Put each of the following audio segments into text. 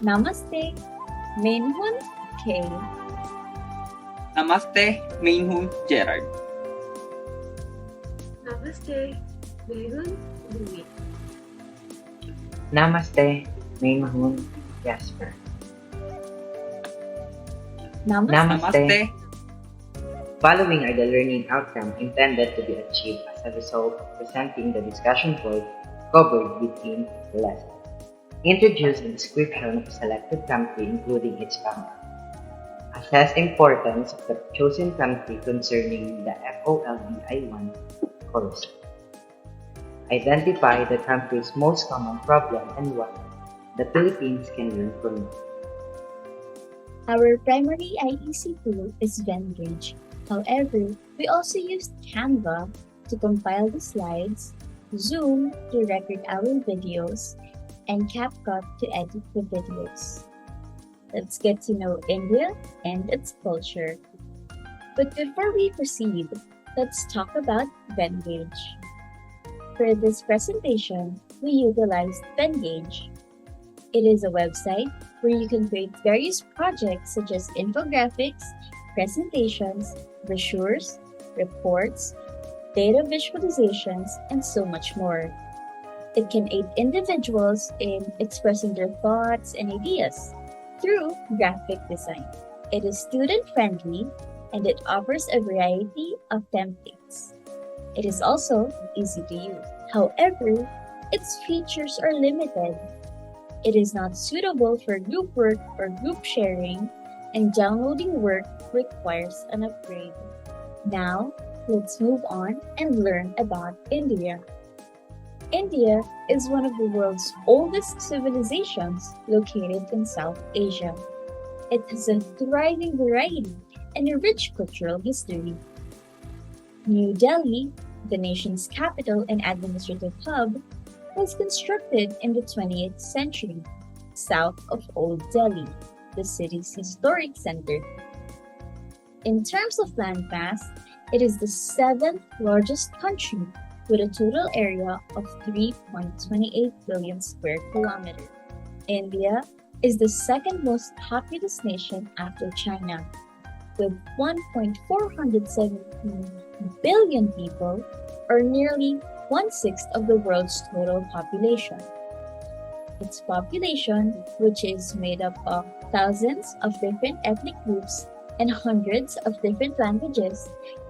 Namaste, Minhun K. Namaste, Mainhun Gerard. Namaste, Megun Louis. Namaste, Mainhun Jasper. Namaste. Namaste. Following are the learning outcomes intended to be achieved as a result of presenting the discussion point covered within the lesson. Introduce a description of a selected country including its founder. Assess importance of the chosen country concerning the FOLDI-1 course. Identify the country's most common problem and what the Philippines can learn from it. Our primary IEC tool is venngage. However, we also used Canva to compile the slides, Zoom to record our videos, and CapCut to edit the videos. Let's get to know India and its culture. But before we proceed, let's talk about venngage. For this presentation, we utilized venngage. It is a website where you can create various projects such as infographics, presentations, brochures, reports, data visualizations, and so much more. It can aid individuals in expressing their thoughts and ideas through graphic design. It is student-friendly and it offers a variety of templates. It is also easy to use. However, its features are limited. It is not suitable for group work or group sharing, and downloading work requires an upgrade. Now, let's move on and learn about India. India is one of the world's oldest civilizations located in South Asia. It has a thriving variety and a rich cultural history. New Delhi, the nation's capital and administrative hub, was constructed in the 20th century, south of Old Delhi, the city's historic center. In terms of landmass, it is the seventh largest country with a total area of 3.28 billion square kilometers. India is the second most populous nation after China, with 1.417 billion people, or nearly one-sixth of the world's total population. Its population, which is made up of thousands of different ethnic groups and hundreds of different languages,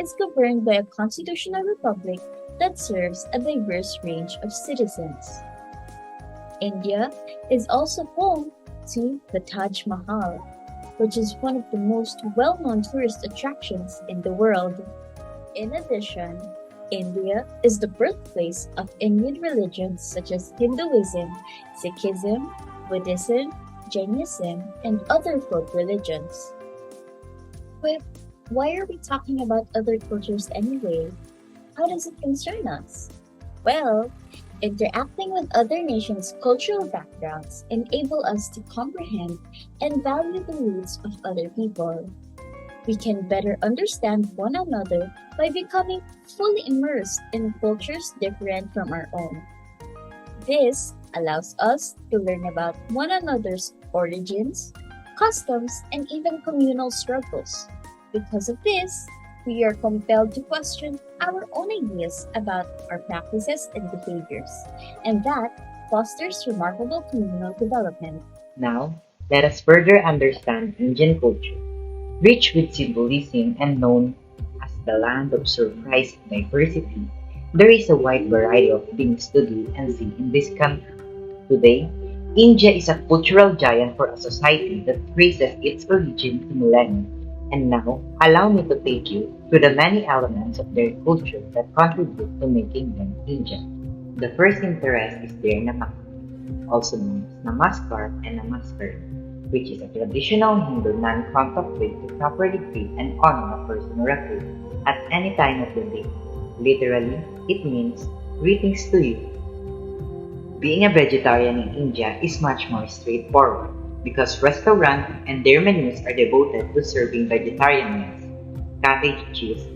is governed by a constitutional republic that serves a diverse range of citizens. India is also home to the Taj Mahal, which is one of the most well-known tourist attractions in the world. In addition, India is the birthplace of Indian religions such as Hinduism, Sikhism, Buddhism, Jainism, and other folk religions. But why are we talking about other cultures anyway? How does it concern us? Well, interacting with other nations' cultural backgrounds enable us to comprehend and value the roots of other people. We can better understand one another by becoming fully immersed in cultures different from our own. This allows us to learn about one another's origins, customs, and even communal struggles. Because of this, we are compelled to question our own ideas about our practices and behaviors, and that fosters remarkable communal development. Now, let us further understand Indian culture. Rich with symbolism and known as the land of surprise and diversity, there is a wide variety of things to do and see in this country. Today, India is a cultural giant for a society that traces its origin to millennia. And now, allow me to take you through the many elements of their culture that contribute to making them Indian. The first interest is their namak, also known as namaskar and namaskar, which is a traditional Hindu non-contact way to properly greet and honor a person or a place at any time of the day. Literally, it means greetings to you. Being a vegetarian in India is much more straightforward because restaurants and their menus are devoted to serving vegetarian meals. Cottage cheese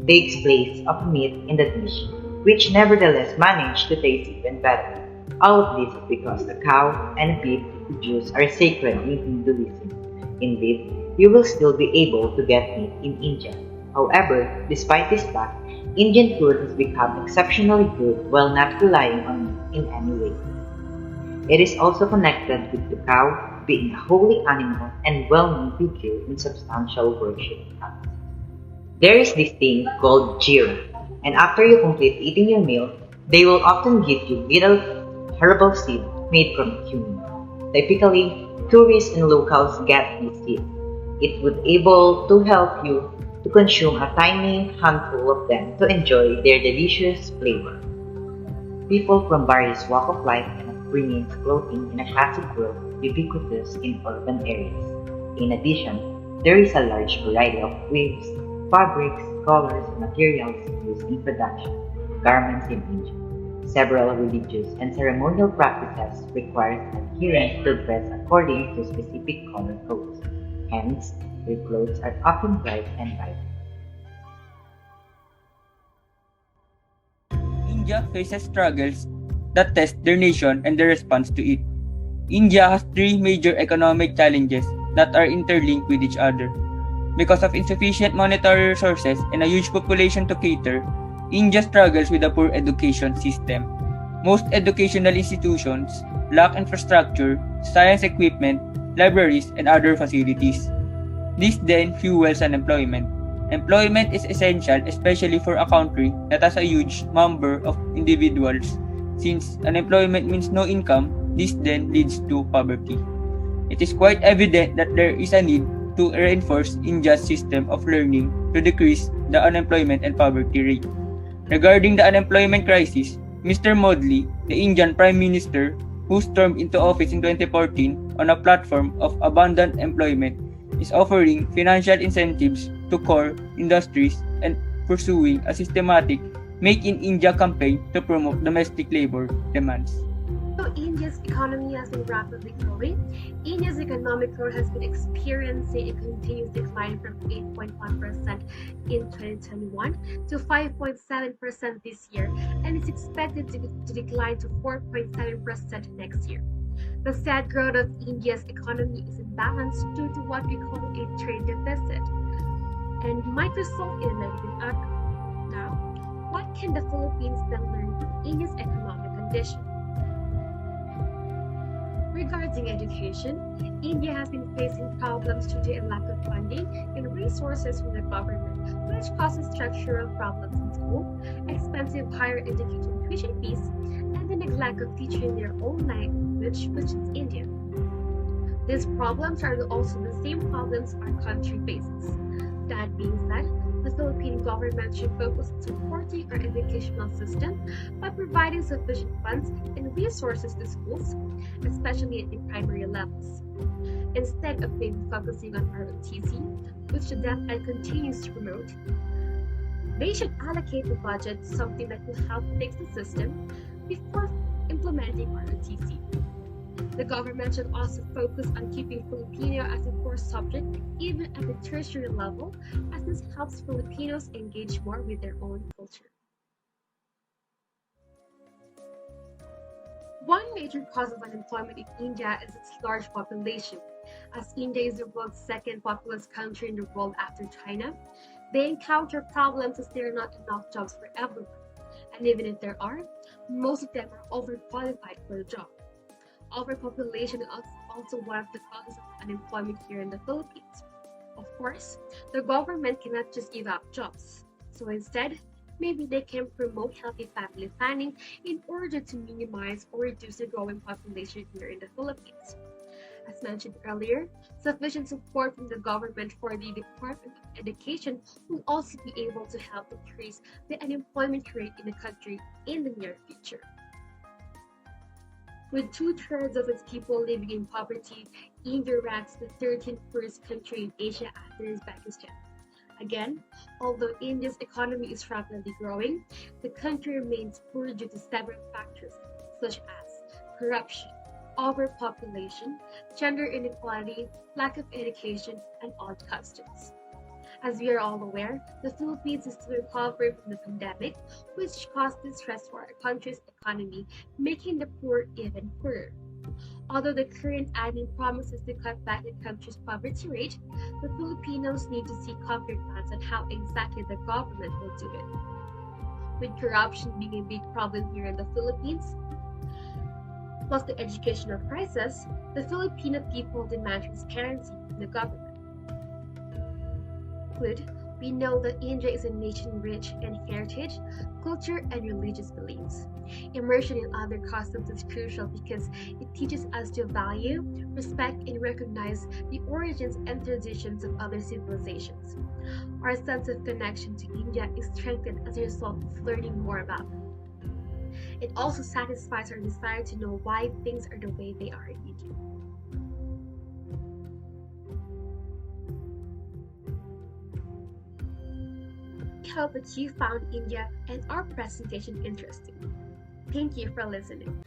takes place of meat in the dish, which nevertheless manage to taste even better. All of this is because the cow and pig Jews are sacred in Hinduism. Indeed, you will still be able to get meat in India. However, despite this fact, Indian food has become exceptionally good while not relying on it in any way. It is also connected with the cow being a holy animal and well-known figure in substantial worship acts. There is this thing called jira, and after you complete eating your meal, they will often give you little herbal seed made from cumin. Typically, tourists and locals get this seed. It would able to help you to consume a tiny handful of them to enjoy their delicious flavor. People from various walks of life end up bringing clothing in a classic world ubiquitous in urban areas. In addition, there is a large variety of weaves, fabrics, colors, and materials used in production garments in India. Several religious and ceremonial practices require adherence to dress according to specific color codes. Hence, their clothes are often bright and vibrant. India faces struggles that test their nation and their response to it. India has three major economic challenges that are interlinked with each other. Because of insufficient monetary resources and a huge population to cater, India struggles with a poor education system. Most educational institutions lack infrastructure, science equipment, libraries, and other facilities. This then fuels unemployment. Employment is essential especially for a country that has a huge number of individuals. Since unemployment means no income, this then leads to poverty. It is quite evident that there is a need to reinforce India's system of learning to decrease the unemployment and poverty rate. Regarding the unemployment crisis, Mr. Modi, the Indian Prime Minister, who stormed into office in 2014 on a platform of abundant employment, is offering financial incentives to core industries and pursuing a systematic Make in India campaign to promote domestic labor demands. So India's economy has been rapidly growing. India's economic growth has been experiencing a continuous decline from 8.1% in 2021 to 5.7% this year, and is expected to decline to 4.7% next year. The sad growth of India's economy is imbalanced due to what we call a trade deficit and might result in a negative outcome. Now, what can the Philippines then learn from India's economic condition? Regarding education, India has been facing problems due to a lack of funding and resources from the government, which causes structural problems in school, expensive higher education tuition fees, and the neglect of teaching their own language, which is Indian. These problems are also the same problems our country faces. That being said, the Philippine government should focus on supporting our educational system by providing sufficient funds and resources to schools, especially at the primary levels. Instead of maybe focusing on ROTC, which the DepEd continues to promote, they should allocate the budget to something that will help fix the system before implementing ROTC. The government should also focus on keeping Filipino as a core subject even at the tertiary level, as this helps Filipinos engage more with their own culture. One major cause of unemployment in India is its large population. As India is the world's second populous country in the world after China, they encounter problems as there are not enough jobs for everyone. And even if there are, most of them are overqualified for the job. Overpopulation is also one of the causes of unemployment here in the Philippines. Of course, the government cannot just give out jobs. So instead, maybe they can promote healthy family planning in order to minimize or reduce the growing population here in the Philippines. As mentioned earlier, sufficient support from the government for the Department of Education will also be able to help decrease the unemployment rate in the country in the near future. With 2/3 of its people living in poverty, India ranks the 13th poorest country in Asia after Uzbekistan. Again, although India's economy is rapidly growing, the country remains poor due to several factors such as corruption, overpopulation, gender inequality, lack of education, and odd customs. As we are all aware, the Philippines is still recovering from the pandemic, which caused distress for our country's economy, making the poor even poorer. Although the current admin promises to cut back the country's poverty rate, the Filipinos need to see concrete plans on how exactly the government will do it. With corruption being a big problem here in the Philippines, plus the educational crisis, the Filipino people demand transparency from the government. We know that India is a nation rich in heritage, culture, and religious beliefs. Immersion in other customs is crucial because it teaches us to value, respect, and recognize the origins and traditions of other civilizations. Our sense of connection to India is strengthened as a result of learning more about them. It also satisfies our desire to know why things are the way they are in India. I hope that you found India and our presentation interesting. Thank you for listening.